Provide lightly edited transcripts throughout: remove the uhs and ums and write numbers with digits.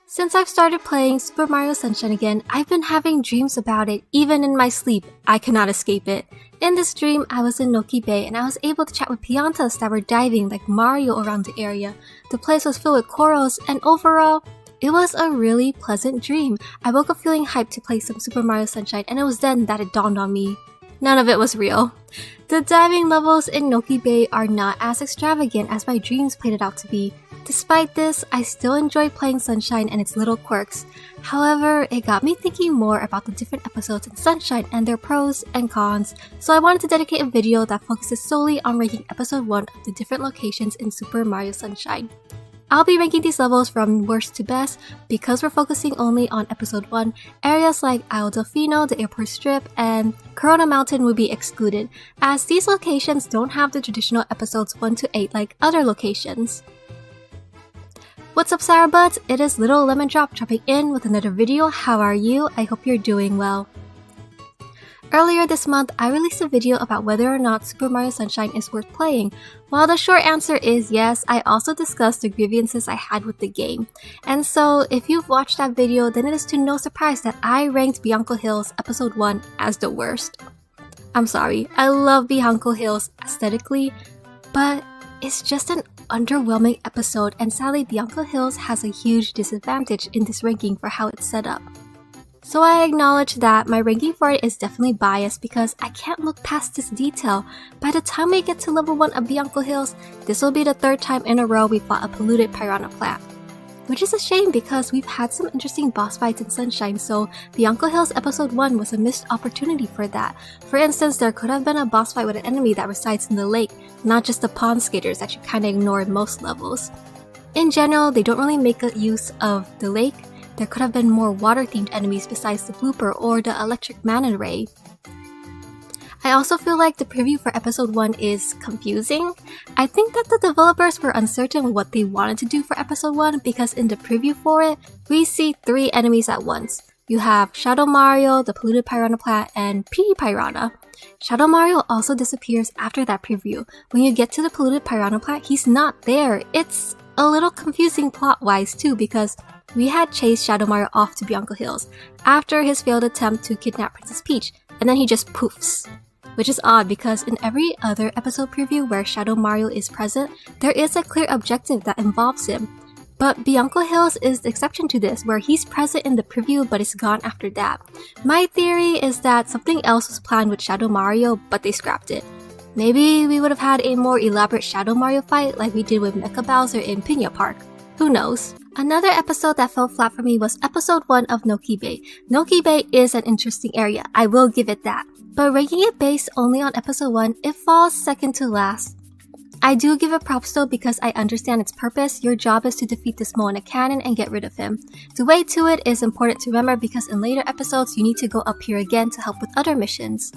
Since I've started playing Super Mario Sunshine again, I've been having dreams about it, even in my sleep. I cannot escape it. In this dream, I was in Noki Bay and I was able to chat with piranhas that were diving like Mario around the area. The place was filled with corals and overall, it was a really pleasant dream. I woke up feeling hyped to play some Super Mario Sunshine and it was then that it dawned on me. None of it was real. The diving levels in Noki Bay are not as extravagant as my dreams played it out to be. Despite this, I still enjoy playing Sunshine and its little quirks. However, it got me thinking more about the different episodes in Sunshine and their pros and cons, so I wanted to dedicate a video that focuses solely on ranking episode 1 of the different locations in Super Mario Sunshine. I'll be ranking these levels from worst to best. Because we're focusing only on episode 1, areas like Isle Delfino, the airport strip, and Corona Mountain will be excluded, as these locations don't have the traditional episodes 1 to 8 like other locations. What's up, Sour Buds? It is Little Lemon Drop dropping in with another video. How are you? I hope you're doing well. Earlier this month, I released a video about whether or not Super Mario Sunshine is worth playing. While the short answer is yes, I also discussed the grievances I had with the game. And so, if you've watched that video, then it is to no surprise that I ranked Bianca Hills Episode 1 as the worst. I'm sorry, I love Bianca Hills aesthetically, but it's just an underwhelming episode, and sadly Bianca Hills has a huge disadvantage in this ranking for how it's set up. So I acknowledge that my ranking for it is definitely biased because I can't look past this detail. By the time we get to level 1 of Bianca Hills, this will be the 3rd time in a row we fought a polluted piranha plant. Which is a shame because we've had some interesting boss fights in Sunshine, so Bianca Hills Episode 1 was a missed opportunity for that. For instance, there could have been a boss fight with an enemy that resides in the lake, not just the pond skaters that you kinda ignore in most levels. In general, they don't really make a use of the lake. There could have been more water-themed enemies besides the blooper or the electric mana ray. I also feel like the preview for episode 1 is confusing. I think that the developers were uncertain with what they wanted to do for episode 1 because in the preview for it, we see 3 enemies at once. You have Shadow Mario, the polluted piranha plant, and Petey Piranha. Shadow Mario also disappears after that preview. When you get to the polluted piranha plant, he's not there. It's a little confusing plot-wise too because we had chased Shadow Mario off to Bianca Hills after his failed attempt to kidnap Princess Peach, and then he just poofs. Which is odd because in every other episode preview where Shadow Mario is present, there is a clear objective that involves him. But Bianca Hills is the exception to this, where he's present in the preview but is gone after that. My theory is that something else was planned with Shadow Mario, but they scrapped it. Maybe we would have had a more elaborate Shadow Mario fight like we did with Mecha Bowser in Piña Park. Who knows? Another episode that fell flat for me was episode 1 of Noki Bay. Noki Bay is an interesting area, I will give it that. But ranking it based only on episode 1, it falls second to last. I do give it props though because I understand its purpose. Your job is to defeat this mole in a cannon and get rid of him. The way to it is important to remember because in later episodes you need to go up here again to help with other missions.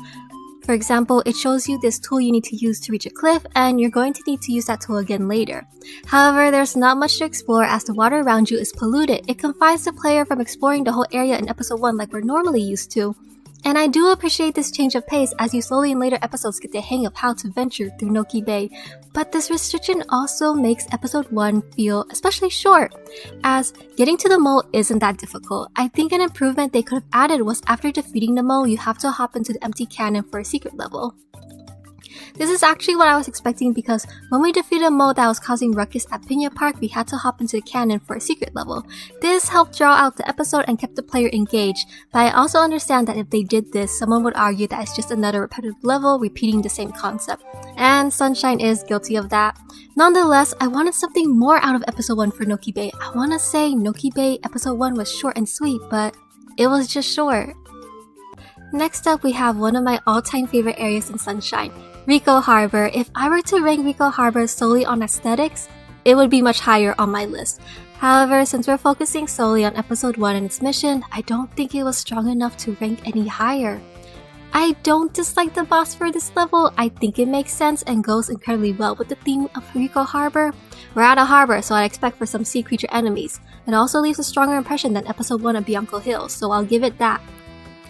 For example, it shows you this tool you need to use to reach a cliff and you're going to need to use that tool again later. However, there's not much to explore as the water around you is polluted. It confines the player from exploring the whole area in episode 1 like we're normally used to. And I do appreciate this change of pace as you slowly in later episodes get the hang of how to venture through Noki Bay. But this restriction also makes episode 1 feel especially short, as getting to the mole isn't that difficult. I think an improvement they could have added was after defeating the mole, you have to hop into the empty cannon for a secret level. This is actually what I was expecting because when we defeated a mole that was causing ruckus at Piña Park, we had to hop into the cannon for a secret level. This helped draw out the episode and kept the player engaged, but I also understand that if they did this, someone would argue that it's just another repetitive level repeating the same concept. And Sunshine is guilty of that. Nonetheless, I wanted something more out of episode 1 for Noki Bay. I want to say Noki Bay episode 1 was short and sweet, but it was just short. Next up, we have one of my all-time favorite areas in Sunshine, Rico Harbor. If I were to rank Rico Harbor solely on aesthetics, it would be much higher on my list. However, since we're focusing solely on episode 1 and its mission, I don't think it was strong enough to rank any higher. I don't dislike the boss for this level. I think it makes sense and goes incredibly well with the theme of Rico Harbor. We're at a harbor, so I'd expect for some sea creature enemies. It also leaves a stronger impression than episode 1 of Bianca Hills, so I'll give it that.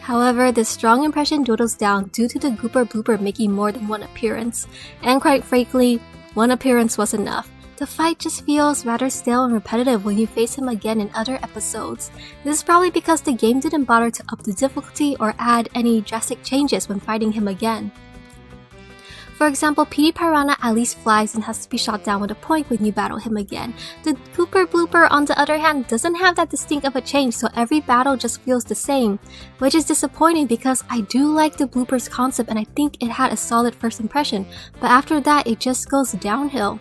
However, this strong impression dwindles down due to the Gooper Blooper making more than one appearance. And quite frankly, one appearance was enough. the fight just feels rather stale and repetitive when you face him again in other episodes. This is probably because the game didn't bother to up the difficulty or add any drastic changes when fighting him again. For example, PD Piranha at least flies and has to be shot down with a point when you battle him again. The Gooper Blooper, on the other hand, doesn't have that distinct of a change, so every battle just feels the same, which is disappointing because I do like the Bloopers concept and I think it had a solid first impression, but after that it just goes downhill.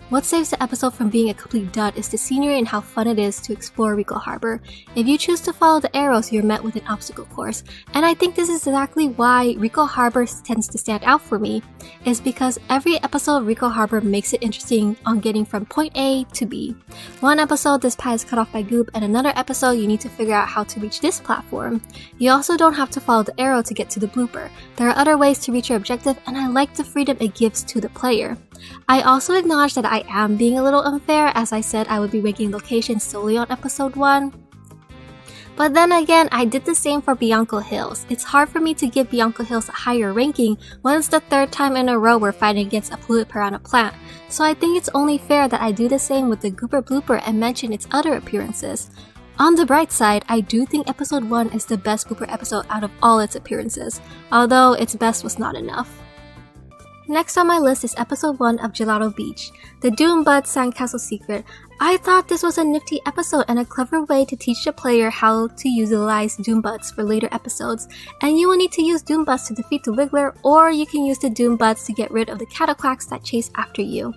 What saves the episode from being a complete dud is the scenery and how fun it is to explore Rico Harbor. If you choose to follow the arrows, you're met with an obstacle course, and I think this is exactly why Rico Harbor tends to stand out for me, is because every episode of Rico Harbor makes it interesting on getting from point A to B. One episode, this path is cut off by goop, and another episode, you need to figure out how to reach this platform. You also don't have to follow the arrow to get to the blooper. There are other ways to reach your objective, and I like the freedom it gives to the player. I also acknowledge that I am being a little unfair, as I said I would be ranking locations solely on episode 1. But then again, I did the same for Bianca Hills. It's hard for me to give Bianca Hills a higher ranking when it's the third time in a row we're fighting against a polluted piranha plant, so I think it's only fair that I do the same with the Gooper Blooper and mention its other appearances. On the bright side, I do think episode 1 is the best blooper episode out of all its appearances, although its best was not enough. Next on my list is episode 1 of Gelato Beach, the Doom Bud Sandcastle Secret. I thought this was a nifty episode and a clever way to teach the player how to utilize Doom Buds for later episodes, and you will need to use Doom Buds to defeat the Wiggler, or you can use the Doom Buds to get rid of the Cataclax that chase after you.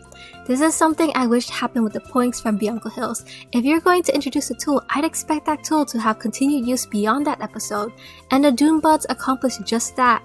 This is something I wished happened with the points from Bianca Hills. If you're going to introduce a tool, I'd expect that tool to have continued use beyond that episode, and the Doom Buds accomplish just that.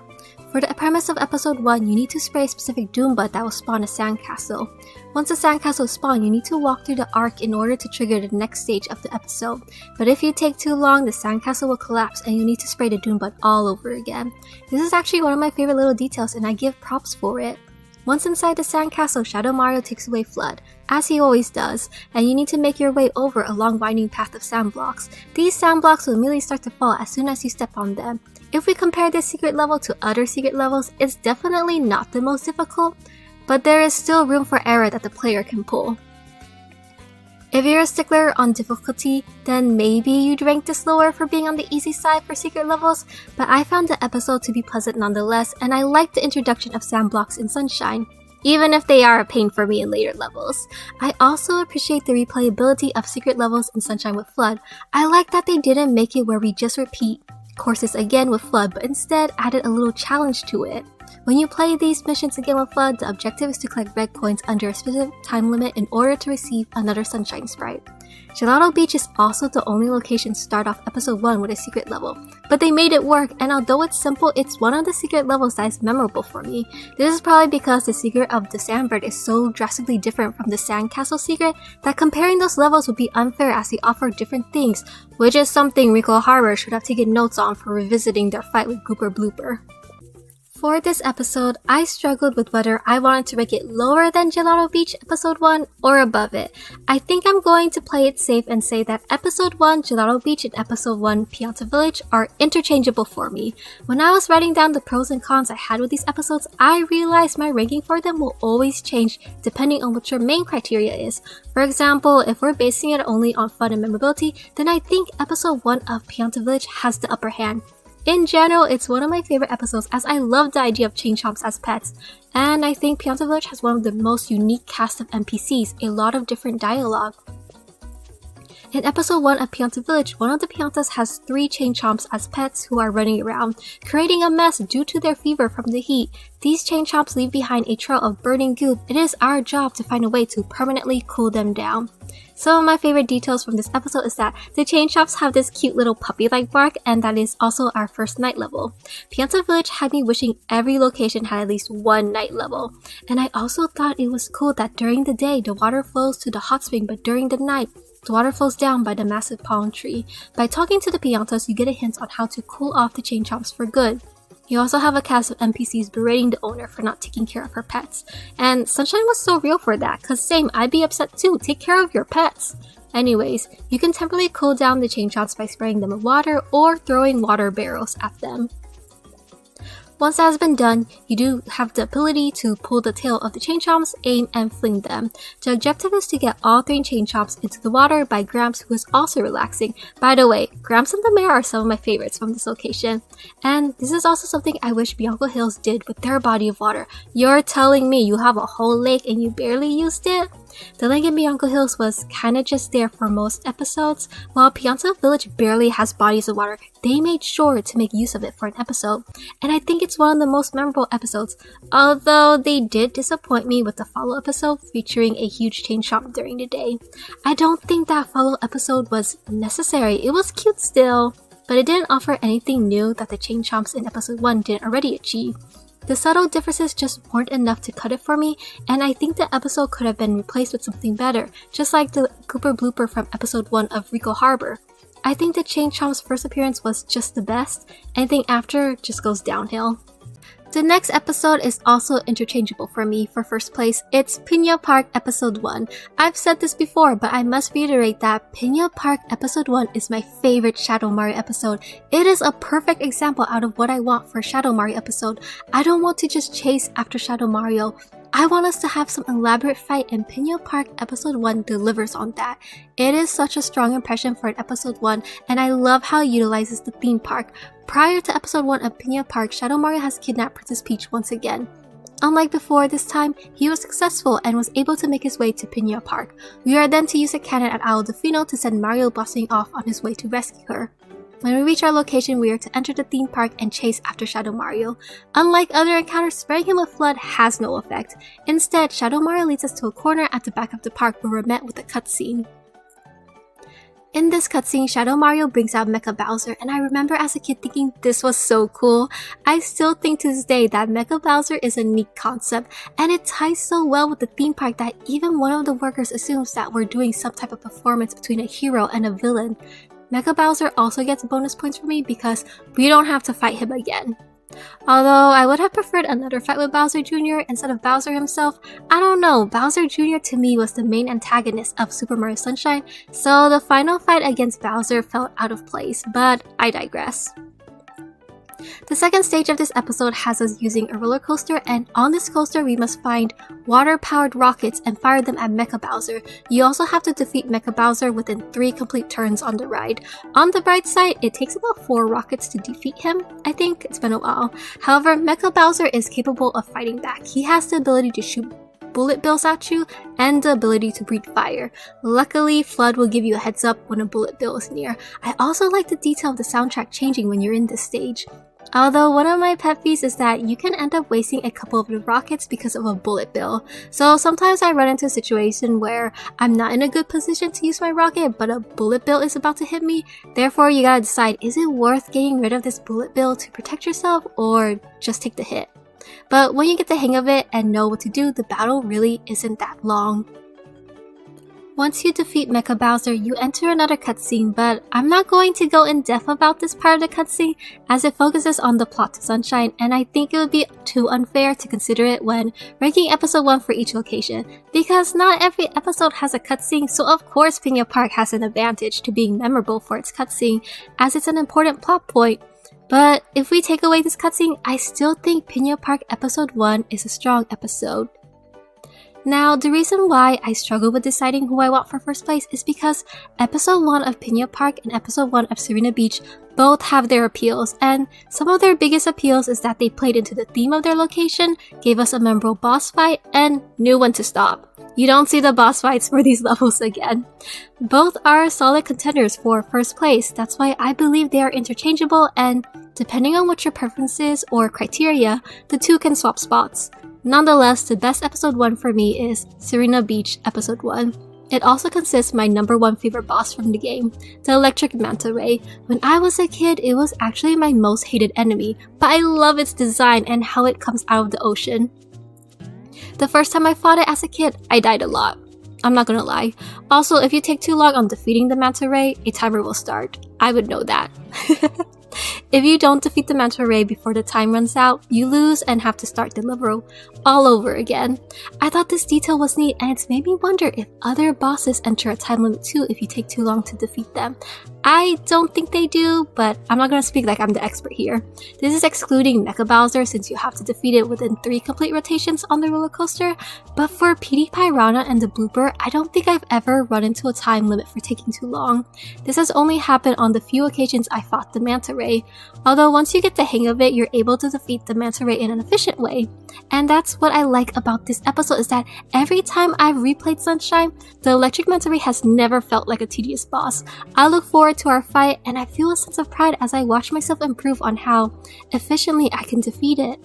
For the premise of episode 1, you need to spray a specific Doom Bud that will spawn a sandcastle. Once the sandcastle is spawned, you need to walk through the arc in order to trigger the next stage of the episode. But if you take too long, the sandcastle will collapse and you need to spray the Doom Bud all over again. This is actually one of my favorite little details and I give props for it. Once inside the sandcastle, Shadow Mario takes away FLUDD, as he always does, and you need to make your way over a long winding path of sand blocks. These sand blocks will immediately start to fall as soon as you step on them. If we compare this secret level to other secret levels, it's definitely not the most difficult, but there is still room for error that the player can pull. If you're a stickler on difficulty, then maybe you'd rank this lower for being on the easy side for secret levels, but I found the episode to be pleasant nonetheless, and I like the introduction of sand blocks in Sunshine, even if they are a pain for me in later levels. I also appreciate the replayability of secret levels in Sunshine with FLUDD. I like that they didn't make it where we just repeat courses again with FLUDD, but instead added a little challenge to it. When you play these missions again with FLUDD, the objective is to collect red coins under a specific time limit in order to receive another Sunshine Sprite. Gelato Beach is also the only location to start off episode 1 with a secret level, but they made it work, and although it's simple, it's one of the secret levels that is memorable for me. This is probably because the secret of the Sandbird is so drastically different from the Sandcastle secret that comparing those levels would be unfair as they offer different things, which is something Rico Harbor should have taken notes on for revisiting their fight with Gooper Blooper. For this episode, I struggled with whether I wanted to rank it lower than Gelato Beach episode 1 or above it. I think I'm going to play it safe and say that episode 1 Gelato Beach and episode 1 Pianta Village are interchangeable for me. When I was writing down the pros and cons I had with these episodes, I realized my ranking for them will always change depending on what your main criteria is. For example, if we're basing it only on fun and memorability, then I think episode 1 of Pianta Village has the upper hand. In general, it's one of my favorite episodes as I love the idea of chain chomps as pets, and I think Pianta Village has one of the most unique cast of NPCs, a lot of different dialogue. In episode 1 of Pianta Village, one of the Piantas has 3 chain chomps as pets who are running around, creating a mess due to their fever from the heat. These chain chomps leave behind a trail of burning goop. It is our job to find a way to permanently cool them down. Some of my favorite details from this episode is that the chain chomps have this cute little puppy-like bark, and that is also our first night level. Pianta Village had me wishing every location had at least one night level. And I also thought it was cool that during the day the water flows to the hot spring, but during the night the water flows down by the massive palm tree. By talking to the Piantas, you get a hint on how to cool off the chain chomps for good. You also have a cast of NPCs berating the owner for not taking care of her pets. And Sunshine was so real for that, cause same, I'd be upset too, take care of your pets. Anyways, you can temporarily cool down the chain chomps by spraying them with water or throwing water barrels at them. Once that has been done, you do have the ability to pull the tail of the chain chomps, aim, and fling them. The objective is to get all 3 chain chomps into the water by Gramps, who is also relaxing. By the way, Gramps and the mayor are some of my favorites from this location. And this is also something I wish Bianca Hills did with their body of water. You're telling me you have a whole lake and you barely used it? The lake in Bianca Hills was kinda just there for most episodes. While Pianta Village barely has bodies of water, they made sure to make use of it for an episode. And I think it's one of the most memorable episodes, although they did disappoint me with the follow episode featuring a huge chain chomp during the day. I don't think that follow episode was necessary. It was cute still, but it didn't offer anything new that the chain chomps in episode 1 didn't already achieve. The subtle differences just weren't enough to cut it for me, and I think the episode could have been replaced with something better, just like the Cooper blooper from episode 1 of Rico Harbor. I think the Chain Chomp's first appearance was just the best, anything after just goes downhill. The next episode is also interchangeable for me for first place. It's Piña Park Episode 1. I've said this before, but I must reiterate that Piña Park Episode 1 is my favorite Shadow Mario episode. It is a perfect example out of what I want for a Shadow Mario episode. I don't want to just chase after Shadow Mario. I want us to have some elaborate fight, and Piña Park Episode 1 delivers on that. It is such a strong impression for an Episode 1, and I love how it utilizes the theme park. Prior to Episode 1 of Piña Park, Shadow Mario has kidnapped Princess Peach once again. Unlike before, this time, he was successful and was able to make his way to Piña Park. We are then to use a cannon at Isle Delfino to send Mario blasting off on his way to rescue her. When we reach our location, we are to enter the theme park and chase after Shadow Mario. Unlike other encounters, spraying him with flood has no effect. Instead, Shadow Mario leads us to a corner at the back of the park where we're met with a cutscene. In this cutscene, Shadow Mario brings out Mecha Bowser, and I remember as a kid thinking this was so cool. I still think to this day that Mecha Bowser is a neat concept, and it ties so well with the theme park that even one of the workers assumes that we're doing some type of performance between a hero and a villain. Mecha Bowser also gets bonus points for me because we don't have to fight him again. Although I would have preferred another fight with Bowser Jr. instead of Bowser himself, I don't know, Bowser Jr. to me was the main antagonist of Super Mario Sunshine, so the final fight against Bowser felt out of place, but I digress. The second stage of this episode has us using a roller coaster, and on this coaster we must find water-powered rockets and fire them at Mecha Bowser. You also have to defeat Mecha Bowser within 3 complete turns on the ride. On the bright side, it takes about 4 rockets to defeat him. I think it's been a while. However, Mecha Bowser is capable of fighting back. He has the ability to shoot bullet bills at you and the ability to breathe fire. Luckily, Flood will give you a heads up when a bullet bill is near. I also like the detail of the soundtrack changing when you're in this stage. Although one of my pet peeves is that you can end up wasting a couple of the rockets because of a bullet bill. So sometimes I run into a situation where I'm not in a good position to use my rocket, but a bullet bill is about to hit me. Therefore, you gotta decide, is it worth getting rid of this bullet bill to protect yourself or just take the hit? But when you get the hang of it and know what to do, the battle really isn't that long. Once you defeat Mecha Bowser, you enter another cutscene, but I'm not going to go in depth about this part of the cutscene as it focuses on the plot to Sunshine, and I think it would be too unfair to consider it when ranking episode 1 for each location, because not every episode has a cutscene, so of course Piña Park has an advantage to being memorable for its cutscene, as it's an important plot point. But if we take away this cutscene, I still think Piña Park episode 1 is a strong episode. Now, the reason why I struggle with deciding who I want for first place is because episode 1 of Piña Park and episode 1 of Serena Beach both have their appeals, and some of their biggest appeals is that they played into the theme of their location, gave us a memorable boss fight, and knew when to stop. You don't see the boss fights for these levels again. Both are solid contenders for first place, that's why I believe they are interchangeable, and depending on what your preferences or criteria, the two can swap spots. Nonetheless, the best episode 1 for me is Serena Beach episode 1. It also consists of my number 1 favorite boss from the game, the Electric Manta Ray. When I was a kid, it was actually my most hated enemy, but I love its design and how it comes out of the ocean. The first time I fought it as a kid, I died a lot. I'm not gonna lie. Also, if you take too long on defeating the Manta Ray, a timer will start. I would know that. If you don't defeat the manta ray before the time runs out, you lose and have to start the level all over again. I thought this detail was neat, and it's made me wonder if other bosses enter a time limit too if you take too long to defeat them. I don't think they do, but I'm not going to speak like I'm the expert here. This is excluding Mecha Bowser since you have to defeat it within 3 complete rotations on the roller coaster, but for PewDiePie Rana and the blooper, I don't think I've ever run into a time limit for taking too long. This has only happened on the few occasions I fought the manta ray, although once you get the hang of it, you're able to defeat the manta ray in an efficient way. And that's what I like about this episode, is that every time I've replayed Sunshine, the electric manta ray has never felt like a tedious boss. I look forward to our fight, and I feel a sense of pride as I watch myself improve on how efficiently I can defeat it.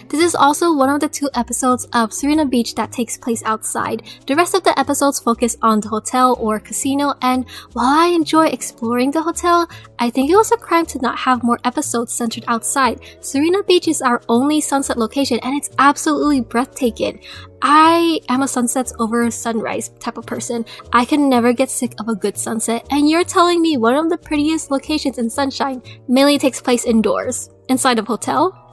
This is also one of the 2 episodes of Serena Beach that takes place outside. The rest of the episodes focus on the hotel or casino, and while I enjoy exploring the hotel, I think it was a crime to not have more episodes centered outside. Serena Beach is our only sunset location, and it's absolutely breathtaking. I am a sunsets over sunrise type of person. I can never get sick of a good sunset, and you're telling me one of the prettiest locations in Sunshine mainly takes place indoors, inside a hotel?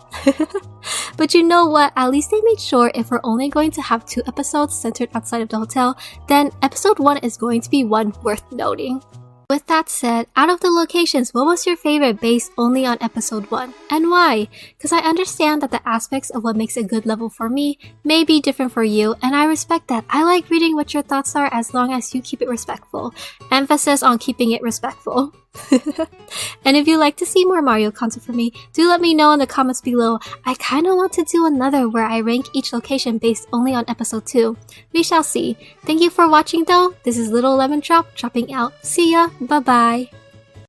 But you know what, at least they made sure if we're only going to have 2 episodes centered outside of the hotel, then episode 1 is going to be one worth noting. With that said, out of the locations, what was your favorite based only on episode 1? And why? Because I understand that the aspects of what makes a good level for me may be different for you, and I respect that. I like reading what your thoughts are as long as you keep it respectful. Emphasis on keeping it respectful. And if you'd like to see more Mario content from me, do let me know in the comments below. I kinda want to do another where I rank each location based only on episode 2. We shall see. Thank you for watching though. This is Little Lemon Drop dropping out. See ya. Bye bye.